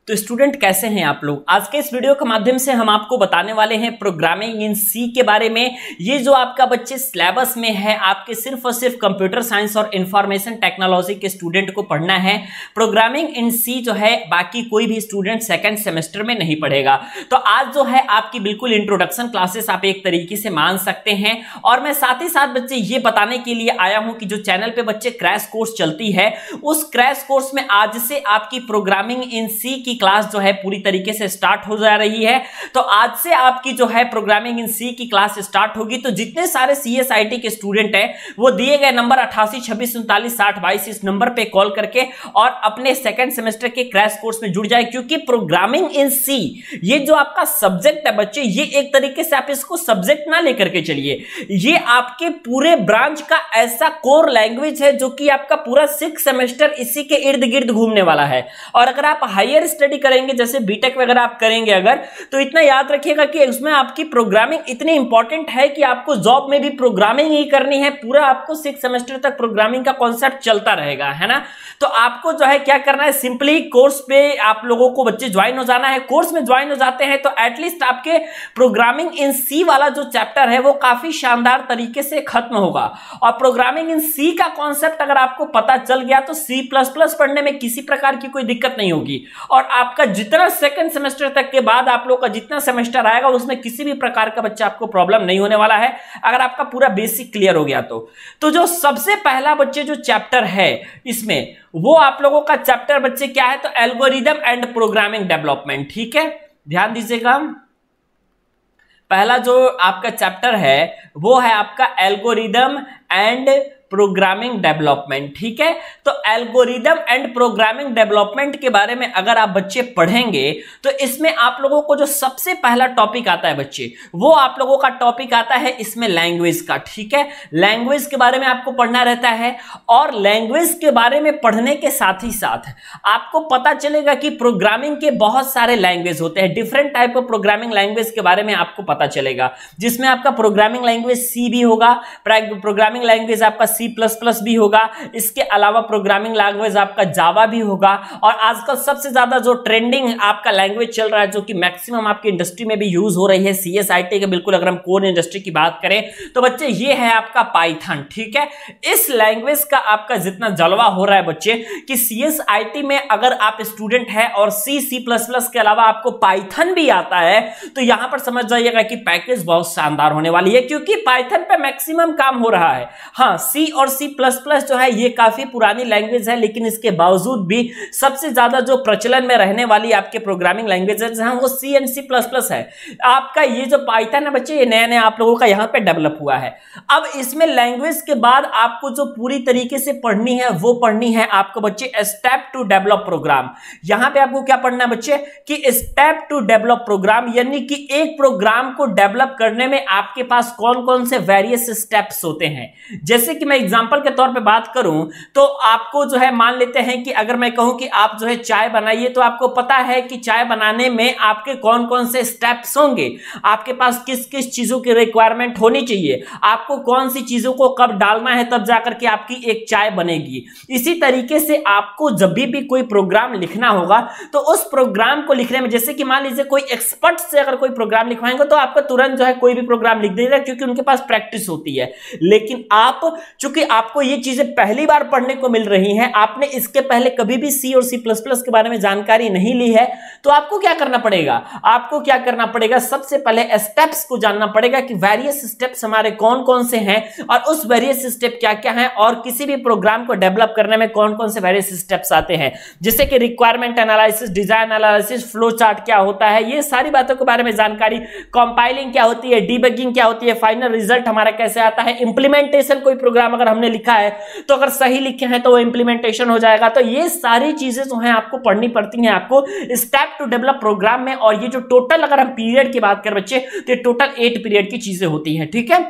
तो स्टूडेंट कैसे हैं आप लोग। आज के इस वीडियो के माध्यम से हम आपको बताने वाले हैं प्रोग्रामिंग इन सी के बारे में। ये जो आपका बच्चे सिलेबस में है, आपके सिर्फ और सिर्फ कंप्यूटर साइंस और इंफॉर्मेशन टेक्नोलॉजी के स्टूडेंट को पढ़ना है। प्रोग्रामिंग इन सी जो है बाकी कोई भी स्टूडेंट सेकंड सेमेस्टर में नहीं पढ़ेगा। तो आज जो है आपकी बिल्कुल इंट्रोडक्शन क्लासेस आप एक तरीके से मान सकते हैं। और मैं साथ ही साथ बच्चे ये बताने के लिए आया हूं कि जो चैनल पे बच्चे क्रैश कोर्स चलती है, उस क्रैश कोर्स में आज से आपकी प्रोग्रामिंग इन सी की क्लास जो है पूरी तरीके से स्टार्ट हो जा रही है। तो आज से आपकी जो है प्रोग्रामिंग इन सी की क्लास स्टार्ट होगी। तो जितने सारे सीएसआईटी के स्टूडेंट हैं वो दिए गए नंबर 8826396022 इस नंबर पे कॉल करके और अपने सेकंड सेमेस्टर के क्रैश कोर्स में जुड़ जाए, क्योंकि प्रोग्रामिंग इन सी ये जो आपका सब्जेक्ट है बच्चे, ये एक तरीके से आप इसको सब्जेक्ट ना लेकर के चलिए, ये आपके पूरे ब्रांच का ऐसा कोर लैंग्वेज है जो कि आपका पूरा 6 सेमेस्टर इसी के इर्द गिर्द घूमने वाला है। और अगर आप हायर स्टडी करेंगे, जैसे बीटेक वगैरह आप करेंगे अगर, तो इतना याद रखिएगा कि उसमें आपकी प्रोग्रामिंग इतनी इंपॉर्टेंट है कि आपको जॉब में भी प्रोग्रामिंग ही करनी है। पूरा आपको 6 सेमेस्टर तक प्रोग्रामिंग का कॉन्सेप्ट चलता रहेगा, है ना। तो आपको जो है क्या करना है, सिंपली कोर्स पे आप लोगों को बच्चे ज्वाइन हो जाना है। कोर्स में ज्वाइन हो जाते हैं तो एटलीस्ट आपके प्रोग्रामिंग इन सी वाला जो चैप्टर है वो काफी शानदार तरीके से खत्म होगा। और प्रोग्रामिंग इन सी का कॉन्सेप्ट अगर आपको पता चल गया तो सी प्लस प्लस पढ़ने में किसी प्रकार की कोई दिक्कत नहीं होगी। और आपका जितना सेकंड सेमेस्टर तक के बाद आप लोग का जितना सेमेस्टर आएगा उसमें किसी भी प्रकार का बच्चा आपको प्रॉब्लम नहीं होने वाला है, अगर आपका पूरा बेसिक क्लियर हो गया तो जो सबसे पहला बच्चे जो चैप्टर है इसमें, वो आप लोगों का चैप्टर बच्चे क्या है, तो एल्गोरिदम एंड प्रोग्रामिंग डेवलपमेंट। ठीक है, ध्यान दीजिएगा। पहला जो आपका चैप्टर है वो है आपका एल्गोरिदम एंड प्रोग्रामिंग डेवलपमेंट। ठीक है, तो एल्गोरिदम एंड प्रोग्रामिंग डेवलपमेंट के बारे में अगर आप बच्चे पढ़ेंगे तो इसमें आप लोगों को जो सबसे पहला टॉपिक आता है बच्चे, वो आप लोगों का टॉपिक आता है इसमें लैंग्वेज का। ठीक है, लैंग्वेज के बारे में आपको पढ़ना रहता है। और लैंग्वेज के बारे में पढ़ने के साथ ही साथ आपको पता चलेगा कि प्रोग्रामिंग के बहुत सारे लैंग्वेज होते हैं। Different type of programming language के बारे में आपको पता चलेगा, जिसमें आपका प्रोग्रामिंग लैंग्वेज सी भी होगा, प्रोग्रामिंग लैंग्वेज आपका C++ भी होगा, इसके अलावा प्रोग्रामिंग लैंग्वेज आपका जावा भी होगा। और आजकल सबसे ज्यादा जो ट्रेंडिंग आपका लैंग्वेज चल रहा है, जो कि मैक्सिमम आपकी इंडस्ट्री में भी यूज हो रही है, सीएसआईटी के बिल्कुल अगर हम कोर इंडस्ट्री की बात करें तो बच्चे ये है आपका पाइथन। ठीक है, इस लैंग्वेज का आपका जितना जलवा हो रहा है बच्चे कि सीएसआईटी में अगर आप स्टूडेंट है और C++ के अलावा आपको पाइथन भी आता है तो यहां पर समझ जाइएगा कि पैकेज बहुत शानदार होने वाली है, क्योंकि पाइथन पे मैक्सिमम काम हो रहा है। हाँ, C और C++ जो है ये काफी पुरानी लैंग्वेज है, लेकिन इसके बावजूद भी सबसे ज्यादा जो प्रचलन में रहने वाली आपके प्रोग्रामिंग लैंग्वेजेस हैं वो C and C++ है। आपका ये जो पाइथन है बच्चे, ये नया नया आप लोगों का यहाँ पे डेवलप हुआ है। अब इसमें लैंग्वेज के बाद आपको जो पूरी तरीके से पढ़नी है वो पढ़नी है आपको बच्चे स्टेप टू डेवलप प्रोग्राम। यहां पे आपको क्या पढ़ना है बच्चे कि स्टेप टू डेवलप प्रोग्राम, यानी कि एक प्रोग्राम को डेवलप करने में आपके पास कौन कौन से वेरियस स्टेप्स होते हैं। जैसे कि मैं एग्जांपल के तौर पे बात करूं तो आपको जो है मान लेते हैं कि अगर मैं कहूं कि आप जो है चाय बनाइए, तो आपको पता है कि चाय बनाने में आपके कौन कौन से स्टेप्स होंगे, आपके पास किस किस चीजों की रिक्वायरमेंट होनी चाहिए, आपको कौन सी चीजों को कब डालना है, तब जाकर के आपकी एक चाय बनेगी। इसी तरीके से आपको जब भी कोई प्रोग्राम लिखना होगा तो उस प्रोग्राम को लिखने में, जैसे कि मान लीजिए कोई एक्सपर्ट से अगर कोई प्रोग्राम लिखवाएंगे तो आपको तुरंत जो है कोई भी प्रोग्राम लिख देगा, क्योंकि उनके पास प्रैक्टिस होती है। लेकिन आप चूंकि आपको ये चीजें पहली बार पढ़ने को मिल रही हैं, आपने इसके पहले कभी भी C और C++ के बारे में जानकारी नहीं ली है, तो आपको क्या करना पड़ेगा, आपको क्या करना पड़ेगा, सबसे पहले स्टेप्स को जानना पड़ेगा कि वेरियस स्टेप्स हमारे कौन कौन से हैं और उस वेरियस स्टेप क्या क्या हैं, और किसी भी प्रोग्राम को डेवलप करने में कौन कौन से वेरियस स्टेप्स आते हैं, जैसे कि requirement analysis, design analysis, flow chart क्या होता है, ये सारी बातों के बारे में जानकारी, कंपाइलिंग क्या होती है, डीबगिंग क्या होती है, फाइनल रिजल्ट हमारा कैसे आता है, इंप्लीमेंटेशन, कोई प्रोग्राम अगर हमने लिखा है तो अगर सही लिखे हैं तो वो इंप्लीमेंटेशन हो जाएगा। तो ये सारी चीजें जो हैं आपको पढ़नी पड़ती हैं आपको स्टेप टू डेवलप प्रोग्राम में। और ये जो टोटल अगर हम पीरियड की बात करें बच्चे, तो टोटल 8 पीरियड की चीजें होती हैं। ठीक है,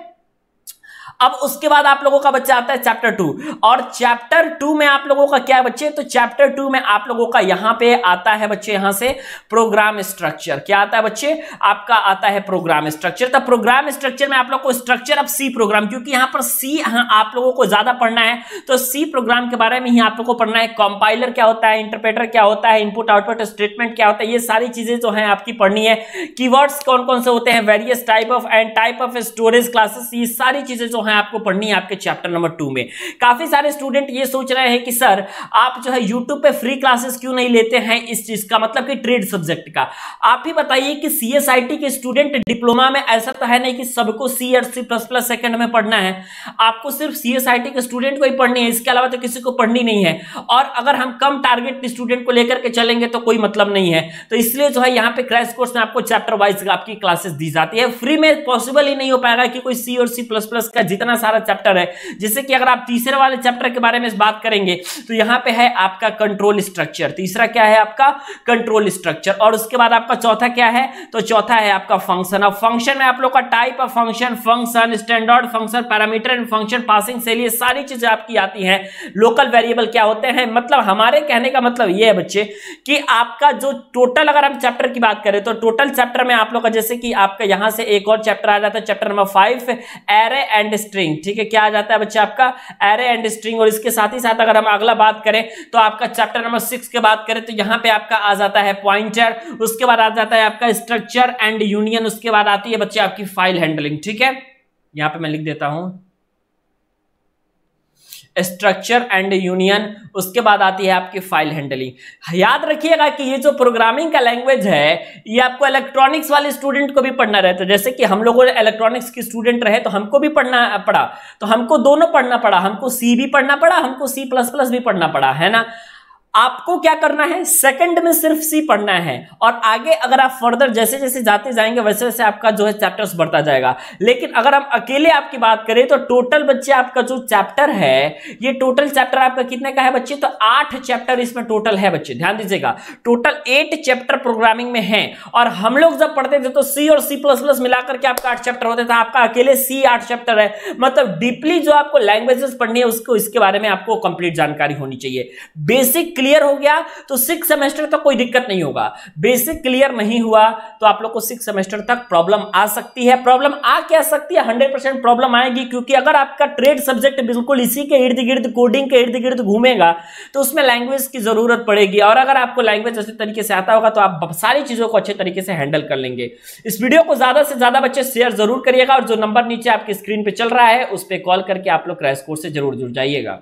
अब उसके बाद आप लोगों का बच्चा आता है चैप्टर 2, और चैप्टर 2 में आप लोगों का क्या बच्चे, तो चैप्टर 2 में आप लोगों का यहां पे आता है बच्चे, यहां से प्रोग्राम स्ट्रक्चर। क्या आता है बच्चे, आपका आता है प्रोग्राम स्ट्रक्चर। तो प्रोग्राम स्ट्रक्चर में आप लोग को स्ट्रक्चर ऑफ सी प्रोग्राम, क्योंकि यहां पर सी आप लोगों को ज्यादा पढ़ना है, तो सी प्रोग्राम के बारे में ही आप लोगों को पढ़ना है। कंपाइलर क्या होता है, इंटरप्रेटर क्या होता है, इनपुट आउटपुट स्टेटमेंट क्या होता है, ये सारी चीजें जो है आपकी पढ़नी है। कीवर्ड्स कौन कौन से होते हैं, various type of and type of storage classes, ये सारी चीजें जो है आपको पढ़नी है आपके चैप्टर नंबर 2 में। काफी सारे स्टूडेंट ये सोच रहे हैं कि सर आप जो है यूट्यूब पे फ्री क्लासेस क्यों नहीं लेते हैं इस चीज का, मतलब कि ट्रेड सब्जेक्ट का। आप ही बताइए कि सीएसआईटी के स्टूडेंट डिप्लोमा में ऐसा तो है नहीं कि सबको सी और सी प्लस प्लस सेकंड में पढ़ना है, आपको सिर्फ सीएसआईटी के स्टूडेंट को ही पढ़नी है, इसके अलावा तो किसी को पढ़नी नहीं है। और अगर हम कम टारगेट स्टूडेंट को लेकर के चलेंगे तो कोई मतलब नहीं है। तो इसलिए जो है यहाँ पे क्रैश कोर्स में आपको चैप्टर वाइज आपकी क्लासेस दी जाती है। फ्री में पॉसिबल ही नहीं हो पाएगा कि कोई सी और सी प्लस प्लस का जितना सारा चैप्टर है, जैसे कि अगर आप तीसरे वाले चैप्टर के बारे में बात करेंगे तो यहां पे है आपका कंट्रोल स्ट्रक्चर, तीसरा क्या है आपका कंट्रोल स्ट्रक्चर, और उसके बाद आपका चौथा क्या है, तो चौथा है आपका फंक्शन। अब फंक्शन में आप लोग का type of function, function, standard function, parameter and function, passing cell, ये सारी चीजें आपकी आती हैं। लोकल वेरिएबल क्या होते हैं, मतलब हमारे कहने का मतलब ये है बच्चे कि आपका जो टोटल, अगर हम चैप्टर की बात करें तो टोटल चैप्टर में आप लोग का, जैसे कि आपका यहां से एक और चैप्टर आ जाता है, chapter number 5 array and string. ठीक है, क्या आ जाता है बच्चा आपका एरे एंड स्ट्रिंग। और इसके साथ ही साथ अगर हम अगला बात करें तो आपका चैप्टर नंबर 6 के बात करें तो यहां पे आपका आ जाता है पॉइंटर, उसके बाद आ जाता है आपका स्ट्रक्चर एंड यूनियन, उसके बाद आती है बच्चे आपकी फाइल हैंडलिंग। ठीक है, यहां पे मैं लिख देता हूं स्ट्रक्चर एंड यूनियन, उसके बाद आती है आपकी फाइल हैंडलिंग। याद रखिएगा कि ये जो प्रोग्रामिंग का लैंग्वेज है ये आपको इलेक्ट्रॉनिक्स वाले स्टूडेंट को भी पढ़ना रहता है। जैसे कि हम लोगों ने इलेक्ट्रॉनिक्स के स्टूडेंट रहे तो हमको भी पढ़ना पड़ा, तो हमको दोनों पढ़ना पड़ा, हमको सी भी पढ़ना पड़ा, हमको सी प्लस प्लस भी पढ़ना पड़ा, है ना। आपको क्या करना है, सेकंड में सिर्फ सी पढ़ना है, और आगे अगर आप फर्दर जैसे जैसे जाते जाएंगे वैसे वैसे आपका जो है चैप्टर्स बढ़ता जाएगा। लेकिन अगर हम अकेले आपकी बात करें तो टोटल बच्चे आपका जो चैप्टर है, ये टोटल चैप्टर आपका कितने का है बच्चे, तो 8 चैप्टर इसमें टोटल है बच्चे, ध्यान दीजिएगा। टोटल 8 चैप्टर प्रोग्रामिंग में है, और हम लोग जब पढ़ते थे तो सी और सी प्लस प्लस मिलाकर के आपका 8 चैप्टर होता था, आपका अकेले सी 8 चैप्टर है। मतलब डीपली जो आपको लैंग्वेजेस पढ़नी है उसको, इसके बारे में आपको कंप्लीट जानकारी होनी चाहिए। बेसिक क्लियर हो गया तो 6 सेमेस्टर तक कोई दिक्कत नहीं होगा। बेसिक क्लियर नहीं हुआ तो आप लोग को 6 सेमेस्टर तक प्रॉब्लम आ सकती है। प्रॉब्लम आ क्या सकती है, 100% प्रॉब्लम आएगी, क्योंकि अगर आपका ट्रेड सब्जेक्ट बिल्कुल इसी के इर्द गिर्द, कोडिंग के इर्द गिर्द घूमेगा तो उसमें लैंग्वेज की जरूरत पड़ेगी, और अगर आपको लैंग्वेज अच्छे तरीके से आता होगा तो आप सारी चीजों को अच्छे तरीके से हैंडल कर लेंगे। इस वीडियो को ज्यादा से ज्यादा बच्चे शेयर जरूर करिएगा, और जो नंबर नीचे आपकी स्क्रीन पे चल रहा है उस पर कॉल करके आप लोग क्रैश कोर्स से जरूर जुड़ जाइएगा।